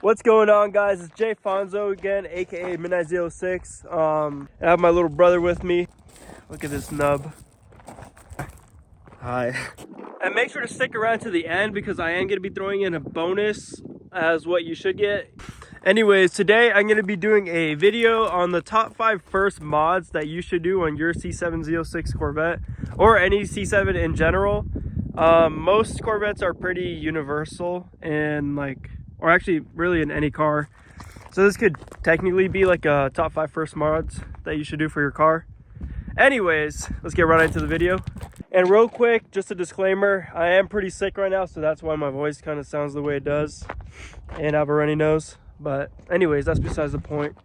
What's going on, guys? It's Jay Fonzo again, aka Midnight Z06. I have my little brother with me. Look at this nub. Hi. And make sure to stick around to the end because I am going to be throwing in a bonus as what you should get. Anyways, today I'm going to be doing a video on the top 5 first mods that you should do on your C7 Z06 Corvette or any C7 in general. Most Corvettes are pretty universal and or actually really in any car. So this could technically be like a top 5 first mods that you should do for your car. Anyways, let's get right into the video. And real quick, just a disclaimer, I am pretty sick right now, so that's why my voice kind of sounds the way it does. And I have a runny nose. But anyways, that's besides the point.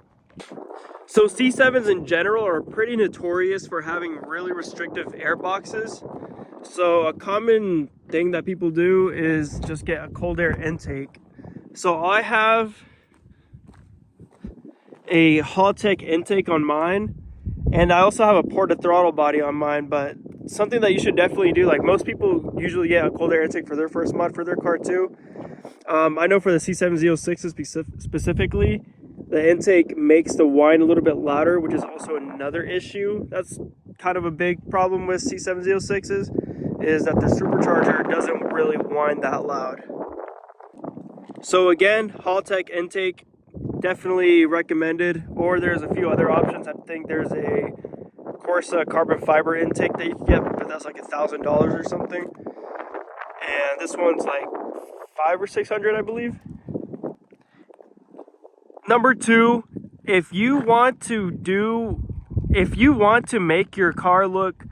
So C7s in general are pretty notorious for having really restrictive air boxes. So a common thing that people do is just get a cold air intake. So I have a Haltech intake on mine, and I also have a porta throttle body on mine, but something that you should definitely do, like most people usually get a cold air intake for their first mod for their car too. I know for the C7 Z06 specifically, the intake makes the whine a little bit louder, which is also another issue. That's kind of a big problem with C7 Z06s, is that the supercharger doesn't really whine that loud. So again, Haltech intake, definitely recommended. Or there's a few other options. I think there's a Corsa Carbonfiber intake that you can get, but that's like $1,000 or something. And this one's like $500 or $600, I believe. Number 2, if you want to make your car look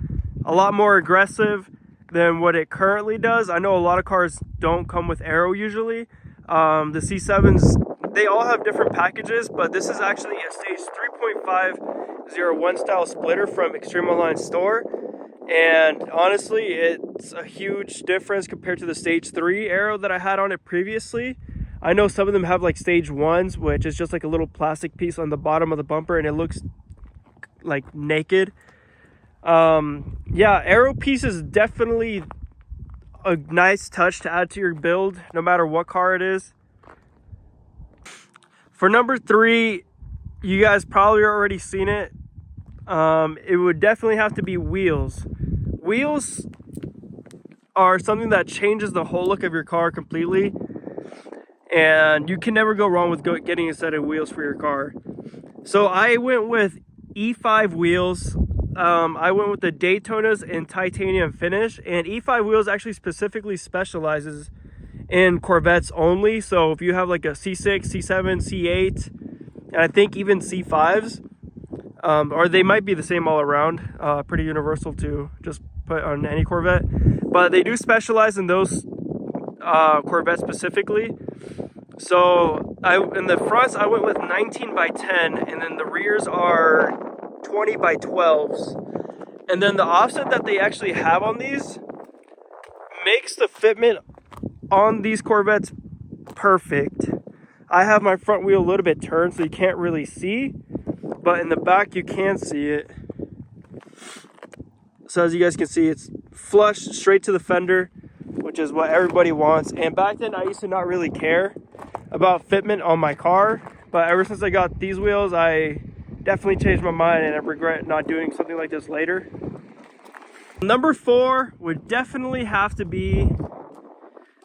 a lot more aggressive than what it currently does, I know a lot of cars don't come with Aero usually. The C7s, they all have different packages, but this is actually a stage 3.501 style splitter from ExtremeOnlineStore. And honestly, it's a huge difference compared to the stage 3 Aero that I had on it previously. I know some of them have like stage 1s, which is just like a little plastic piece on the bottom of the bumper and it looks like naked. Yeah, Aero piece is definitely a nice touch to add to your build, no matter what car it is. For number 3, you guys probably already seen it. It would definitely have to be wheels. Wheels are something that changes the whole look of your car completely, and you can never go wrong with getting a set of wheels for your car. So I went with E5 wheels. I went with the Daytonas in titanium finish, and E5 wheels actually specifically specializes in Corvettes only. So if you have like a C6, C7, C8, and I think even C5s, or they might be the same all around, pretty universal to just put on any Corvette, but they do specialize in those Corvettes specifically. So in the fronts I went with 19 by 10, and then the rears are 20 by 12s. And then the offset that they actually have on these makes the fitment on these Corvettes perfect. I have my front wheel a little bit turned so you can't really see, but in the back you can see it. So as you guys can see, it's flush straight to the fender, which is what everybody wants. And back then I used to not really care about fitment on my car, but ever since I got these wheels, I definitely changed my mind, and I regret not doing something like this later. Number 4 would definitely have to be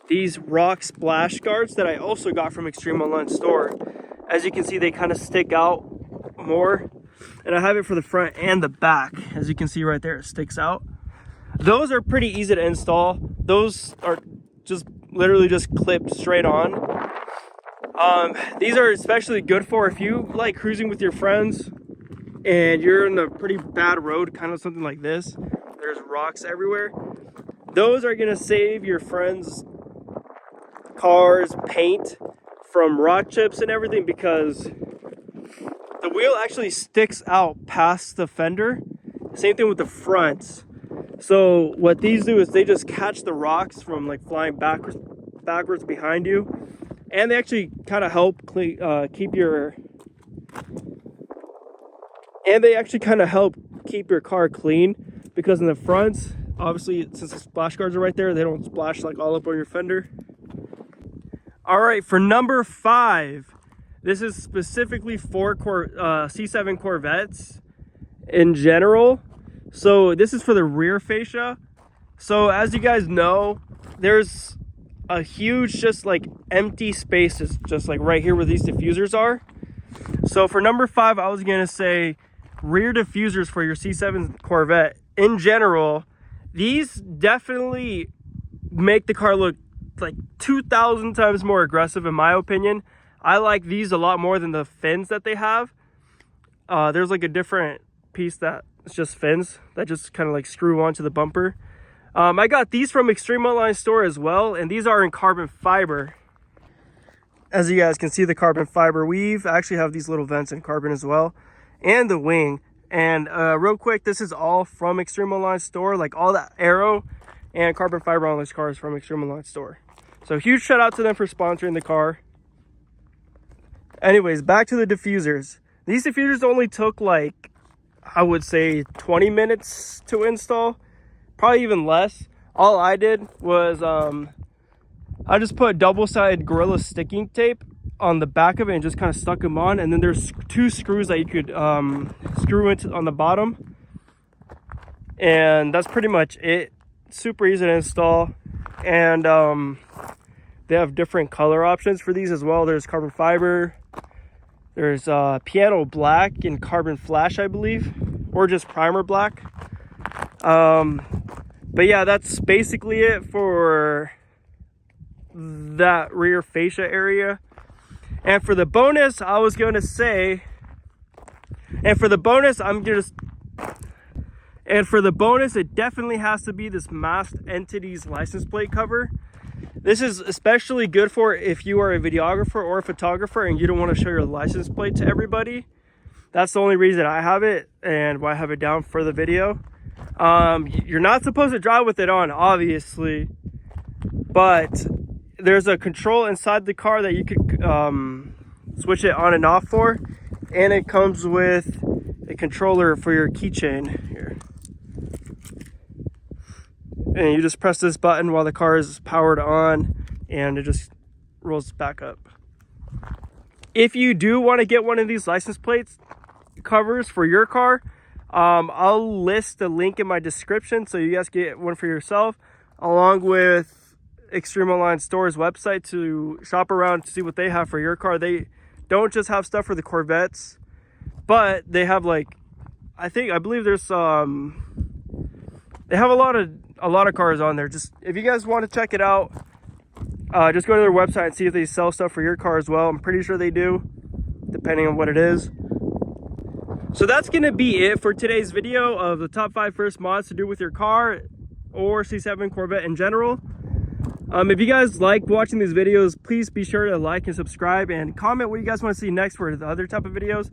these rock splash guards that I also got from ExtremeOnlineStore. As you can see, they kind of stick out more, and I have it for the front and the back. As you can see right there, it sticks out. Those are pretty easy to install. Those are just literally just clipped straight on. These are especially good for if you like cruising with your friends and you're in a pretty bad road, kind of something like this. There's rocks everywhere. Those are gonna save your friends' cars' paint from rock chips and everything, because the wheel actually sticks out past the fender. Same thing with the fronts. So what these do is they just catch the rocks from like flying backwards behind you, and they actually kind of help keep your car clean, because in the fronts, obviously since the splash guards are right there, they don't splash like all up on your fender. All right, for number 5, this is specifically for C7 Corvettes in general. So this is for the rear fascia. So as you guys know, there's a huge just like empty spaces just like right here where these diffusers are. So for number 5, I was gonna say rear diffusers for your C7 Corvette in general. These definitely make the car look like 2,000 times more aggressive in my opinion. I like these a lot more than the fins that they have. There's like a different piece that it's just fins that just kind of like screw onto the bumper. I got these from ExtremeOnlineStore as well, and these are in carbon fiber. As you guys can see, the carbon fiber weave. I actually have these little vents in carbon as well, and the wing. And real quick, this is all from ExtremeOnlineStore, like all the Aero and carbon fiber on this car is from ExtremeOnlineStore. So huge shout out to them for sponsoring the car. Anyways, back to the diffusers. These diffusers only took like, I would say 20 minutes to install, probably even less. All I did was I just put double-sided Gorilla sticking tape on the back of it and just kind of stuck them on, and then there's 2 screws that you could screw into on the bottom, and that's pretty much it. Super easy to install. And they have different color options for these as well. There's carbon fiber, there's piano black and carbon flash, I believe, or just primer black. But yeah, that's basically it for that rear fascia area. And for the bonus, I was going to say, and for the bonus, it definitely has to be this Masked Entities license plate cover. This is especially good for if you are a videographer or a photographer and you don't want to show your license plate to everybody. That's the only reason I have it and why I have it down for the video. You're not supposed to drive with it on, obviously, but there's a control inside the car that you could switch it on and off for, and it comes with a controller for your keychain here. And you just press this button while the car is powered on, and it just rolls back up. If you do want to get one of these license plates covers for your car, I'll list the link in my description so you guys get one for yourself, along with ExtremeOnlineStore's website to shop around to see what they have for your car. They don't just have stuff for the Corvettes, but they have like, I believe there's they have a lot of cars on there. Just if you guys want to check it out, just go to their website and see if they sell stuff for your car as well. I'm pretty sure they do, depending on what it is. So that's gonna be it for today's video of the top 5 first mods to do with your car or C7 Corvette in general. If you guys like watching these videos, please be sure to like and subscribe and comment what you guys want to see next for the other type of videos.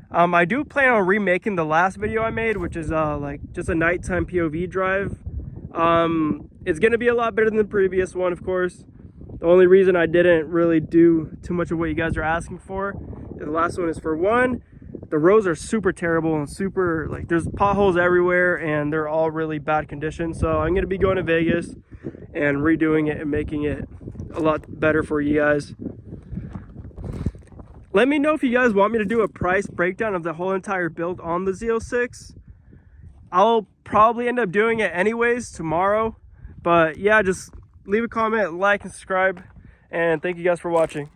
I do plan on remaking the last video I made, which is like just a nighttime POV drive. It's gonna be a lot better than the previous one, of course. The only reason I didn't really do too much of what you guys are asking for, the last one is for one, the roads are super terrible and super, like, there's potholes everywhere and they're all really bad condition. So I'm gonna be going to Vegas and redoing it and making it a lot better for you guys. Let me know if you guys want me to do a price breakdown of the whole entire build on the Z06. I'll probably end up doing it anyways tomorrow. But yeah, just leave a comment, like, and subscribe. And thank you guys for watching.